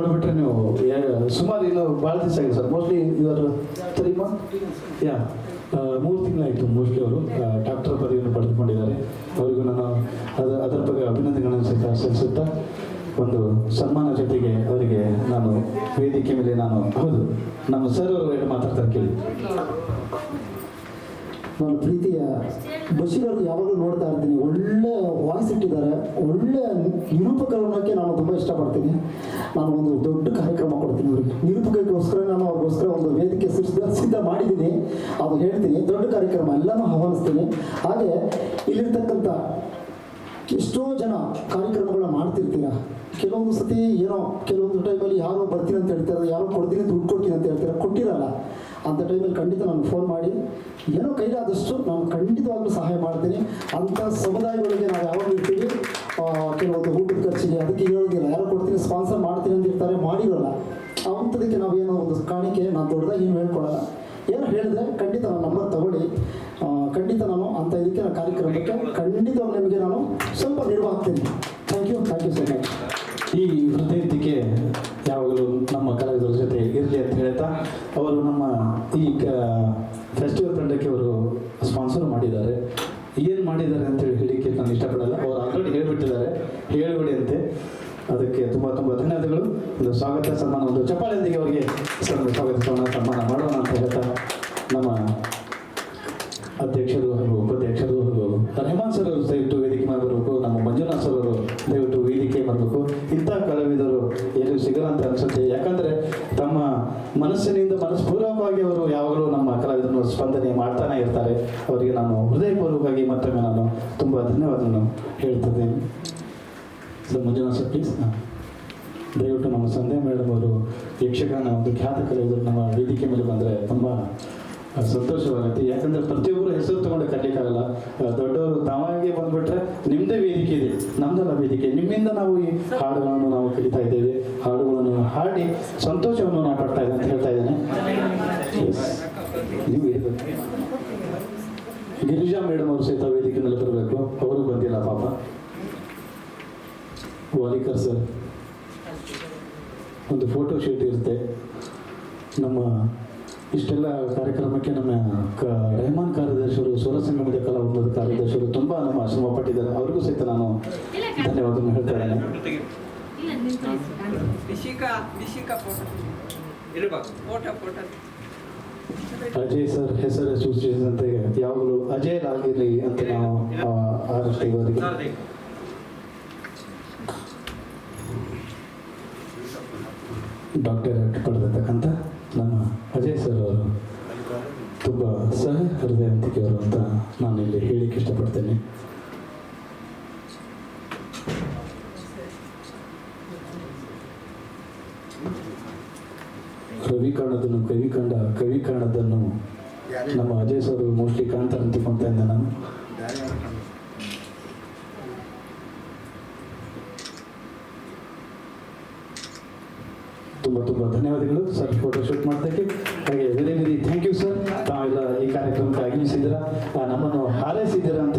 ನೋಡಿಬಿಟ್ರೆ ನೀವು ಸುಮಾರು ಇನ್ನು ಭಾಳ ದಿವಸ ಆಗಿದೆ ಸರ್, ಮೋಸ್ಟ್ಲಿ ಇವರು 3 months, ಯಾ 3 ತಿಂಗಳಾಯಿತು ಮೋಸ್ಟ್ಲಿ ಅವರು ಡಾಕ್ಟರ್ ಪದವಿಯನ್ನು ಪಡೆದುಕೊಂಡಿದ್ದಾರೆ. ಅವರಿಗೂ ನಾನು ಅದರ ಬಗ್ಗೆ ಅಭಿನಂದನೆಗಳನ್ನು ಸಲ್ಲಿಸುತ್ತಾ ಒಂದು ಸನ್ಮಾನ ಜೊತೆಗೆ ಅವರಿಗೆ ನಾನು ವೇದಿಕೆ ಮೇಲೆ ಹೌದು ನಮ್ಮ ಸರ್ ಅವರು ಏನು ಮಾತಾಡ್ತಾರೆ ಕೇಳಿ. ನಾನು ಪ್ರೀತಿಯ ಬಶೀರ್ ಅವರು ಯಾವಾಗಲೂ ನೋಡ್ತಾ ಇರ್ತೀನಿ, ಒಳ್ಳೆ ವಾಯ್ಸ್ ಇಟ್ಟಿದ್ದಾರೆ, ಒಳ್ಳೆ ನಿರೂಪಕರನ್ನಕ್ಕೆ ನಾನು ತುಂಬ ಇಷ್ಟಪಡ್ತೀನಿ. ನಾನು ಒಂದು ದೊಡ್ಡ ಕಾರ್ಯಕ್ರಮ ಕೊಡ್ತೀನಿ ಅವರಿಗೆ, ನಿರೂಪಕರಿಗೋಸ್ಕರ ನಾನು ಅವ್ರಿಗೋಸ್ಕರ ಒಂದು ವೇದಿಕೆ ಸಿದ್ಧ ಮಾಡಿದ್ದೀನಿ. ಅದು ಹೇಳ್ತೀನಿ, ದೊಡ್ಡ ಕಾರ್ಯಕ್ರಮ ಎಲ್ಲನೂ ಆಹ್ವಾನಿಸ್ತೀನಿ. ಹಾಗೆ ಇಲ್ಲಿರ್ತಕ್ಕಂಥ ಎಷ್ಟೋ ಜನ ಕಾರ್ಯಕ್ರಮಗಳನ್ನ ಮಾಡ್ತಿರ್ತೀರ, ಕೆಲವೊಂದು ಸತಿ ಏನೋ ಕೆಲವೊಂದು ಟೈಮಲ್ಲಿ ಯಾರೋ ಬರ್ತೀನಿ ಅಂತ ಹೇಳ್ತಾರೆ, ಯಾರೋ ಕೊಡ್ತೀನಿ ದುಡ್ಡು ಕೊಡ್ತೀನಿ ಅಂತ ಹೇಳ್ತಾರೆ, ಕೊಟ್ಟಿರಲ್ಲ. ಅಂಥ ಟೈಮಲ್ಲಿ ಖಂಡಿತ ನಾನು ಫೋನ್ ಮಾಡಿ ಏನೋ ಕೈಲಾದಷ್ಟು ನಾನು ಖಂಡಿತವಾಗ್ಲೂ ಸಹಾಯ ಮಾಡ್ತೀನಿ. ಅಂಥ ಸಮುದಾಯಗಳಿಗೆ ನಾವು ಯಾವಾಗ ಇರ್ತೀವಿ, ಕೆಲವೊಂದು ಊಟದ ಖರ್ಚಿಗೆ ಅದಕ್ಕೆ ಹೇಳೋದಿಲ್ಲ, ಯಾರೋ ಕೊಡ್ತೀನಿ ಸ್ಪಾನ್ಸರ್ ಮಾಡ್ತೀನಿ ಅಂತ ಇರ್ತಾರೆ, ಮಾಡಿರೋಲ್ಲ. ಅಂಥದಕ್ಕೆ ನಾವೇನೋ ಒಂದು ಕಾಣಿಕೆ ನಾನು ದೊಡ್ಡದಾಗಿ ಏನು ಹೇಳ್ಕೊಡಲ್ಲ. ಏನು ಹೇಳಿದ್ರೆ ಖಂಡಿತ ನಾನು ನಂಬರ್ ತಗೊಳ್ಳಿ, ಖಂಡಿತ ನಾನು ಅಂಥ ಇದಕ್ಕೆ ನಾನು ಕಾರ್ಯಕ್ರಮಕ್ಕೆ ಖಂಡಿತವಾಗಿ ನಿಮಗೆ ನಾನು ಸ್ವಲ್ಪ ನೆರವಾಗ್ತೀನಿ. Thank you so much. ಈ ಹೃದಯಕ್ಕೆ ಯಾವಾಗಲೂ ನಮ್ಮ ಕಲಾವಿದರ ಜೊತೆ ಇರಲಿ ಅಂತ ಹೇಳ್ತಾ, ಅವರು ನಮ್ಮ ಈ ಫೆಸ್ಟಿವಲ್ ತಂಡಕ್ಕೆ ಅವರು ಸ್ಪಾನ್ಸರ್ ಮಾಡಿದ್ದಾರೆ. ಏನು ಮಾಡಿದ್ದಾರೆ ಅಂತೇಳಿ ಹೇಳಲಿಕ್ಕೆ ನಾನು ಇಷ್ಟಪಡಲ್ಲ, ಅವರು ಆಲ್ರೆಡಿ ಹೇಳ್ಬಿಟ್ಟಿದ್ದಾರೆ, ಹೇಳ್ಬಿಡಿ ಅಂತೆ. ಅದಕ್ಕೆ ತುಂಬ ಧನ್ಯವಾದಗಳು. ಒಂದು ಸ್ವಾಗತ ಸನ್ಮಾನ, ಒಂದು ಚಪ್ಪಾಳೆಯೊಂದಿಗೆ ಅವರಿಗೆ ಸ್ವಾಗತ ಸನ್ಮಾನ ಮಾಡೋಣ ಅಂತ ಹೇಳ್ತಾ, ನಮ್ಮ ಅಧ್ಯಕ್ಷರು ಹಾಗೂ ಉಪಾಧ್ಯಕ್ಷರು ಹಾಗೂ ರೆಹಮಾನ್ ಸರ್ ಅವರು ದಯವಿಟ್ಟು ವೇದಿಕೆ ಮಾಡಬೇಕು, ನಮ್ಮ ಮಂಜುನಾಥ್ ಸರ್ ಅವರು ದಯವಿಟ್ಟು ವೇದಿಕೆ ಮಾಡಬೇಕು. ಇಂಥ ಕಲಾವಿದರು ಏನು ಸಿಗಲ್ಲ ಅಂತ ಅನಿಸುತ್ತೆ, ಯಾಕಂದರೆ ತಮ್ಮ ಮನಸ್ಸಿನಿಂದ ಮನಸ್ಪೂರ್ವಕವಾಗಿ ಅವರು ಯಾವಾಗಲೂ ನಮ್ಮ ಕಲಾವಿದರನ್ನು ಸ್ಪಂದನೆ ಮಾಡ್ತಾನೆ ಇರ್ತಾರೆ. ಅವರಿಗೆ ನಾನು ಹೃದಯಪೂರ್ವಕವಾಗಿ ಮತ್ತೊಮ್ಮೆ ನಾನು ತುಂಬ ಧನ್ಯವಾದವನ್ನು ಹೇಳ್ತಿದ್ದೇನೆ. Sir Manjunath sir please. ದಯವಿಟ್ಟು ನಮ್ಮ ಸಂಧ್ಯಾ ಮೇಡಮ್ ಅವರು ಯಕ್ಷಗಾನ ಒಂದು ಖ್ಯಾತ ಕಲಾವಿದರು ನಮ್ಮ ವೇದಿಕೆ ಮೇಲೆ ಬಂದರೆ ತುಂಬ ಸಂತೋಷವಾಗುತ್ತೆ. ಯಾಕಂದರೆ ಪ್ರತಿಯೊಬ್ಬರು ಹೆಸರು ತಗೊಂಡು ಕರೀಲಿಕ್ಕಾಗಲ್ಲ. ದೊಡ್ಡವರು ತಾವಾಗೆ ಬಂದ್ಬಿಟ್ರೆ ನಿಮ್ಮದೇ ವೇದಿಕೆ ಇದೆ, ನಮ್ದೆಲ್ಲ ವೇದಿಕೆ, ನಿಮ್ಮಿಂದ ನಾವು ಈ ಹಾಡುಗಳನ್ನು ನಾವು ಕಲಿತಾ ಇದ್ದೇವೆ, ಹಾಡುಗಳನ್ನು ಹಾಡಿ ಸಂತೋಷವನ್ನು ನಾವು ಪಡ್ತಾ ಇದ್ದೇವೆ ಅಂತ ಹೇಳ್ತಾ ಇದ್ದೇನೆ. ನೀವು ಗಿರಿಜಾ ಮೇಡಮ್ ಅವರು ಸಹಿತ ವೇದಿಕೆ ಮೇಲೆ ಬರಬೇಕು, ಅವರು ಬಂದಿಲ್ಲ ಪಾಪ. ವಾಲಿಕರ್ ಸರ್ ಒಂದು ಫೋಟೋ ಶೂಟ್ ಇರುತ್ತೆ. ನಮ್ಮ ಇಷ್ಟೆಲ್ಲ ಕಾರ್ಯಕ್ರಮಕ್ಕೆ ನಮ್ಮ ರೆಹಮಾನ್ ಕಾರ್ಯದರ್ಶಿಯವರು, ಸ್ವರ ಸಂಗಮದ ಕಲಾವೃಂದದ ಕಾರ್ಯದರ್ಶಿಯವರು ತುಂಬ ನಮ್ಮ ಶ್ರಮ ಪಟ್ಟಿದ್ದಾರೆ. ಅವ್ರಿಗೂ ಸಹಿತ ನಾನು ಧನ್ಯವಾದವನ್ನು ಹೇಳ್ತಾ ಇದ್ದೇನೆ. ಅಜಯ್ ಸರ್ ಹೆಸರು ಸೂಚಿಸಿದಂತೆ ಯಾವಾಗಲೂ ಅಜಯ್ ಆಗಿರಲಿ ಅಂತ ನಾವು ಆರಷ್ಟೇ ಡಾಕ್ಟರೇಟ್ ಪಡೆದಿರ್ತಕ್ಕಂಥ ನಮ್ಮ ಅಜಯ್ ಸರ್ ಅವರು ತುಂಬ ಹೃದಯವಂತಿಕೆಯವರು ಅಂತ ನಾನು ಇಲ್ಲಿ ಹೇಳಿಕ್ಕೆ ಇಷ್ಟಪಡ್ತೇನೆ. ರವಿ ಕಾಣೋದನ್ನು ಕವಿ ಕಾಣೋದನ್ನು ನಮ್ಮ ಅಜಯ್ ಸರ್ ಮೋಸ್ಟ್ಲಿ ಕಾಣ್ತಾರೆ ಅಂತ ತಿಳ್ಕೊಳ್ತಾ ಇದ್ದೆ ನಾನು. ತುಂಬ ಧನ್ಯವಾದಗಳು ಸರ್ ಫೋಟೋ ಶೂಟ್ ಮಾಡೋದಕ್ಕೆ. ಹಾಗೆ ವೆರಿ ಥ್ಯಾಂಕ್ ಯು ಸರ್, ತಾವೆಲ್ಲ ಈ ಕಾರ್ಯಕ್ರಮಕ್ಕೆ ಆಗಮಿಸಿದ್ದೀರಾ, ನಮ್ಮನ್ನು ಹಾರೈಸಿದ್ದೀರಾ ಅಂತ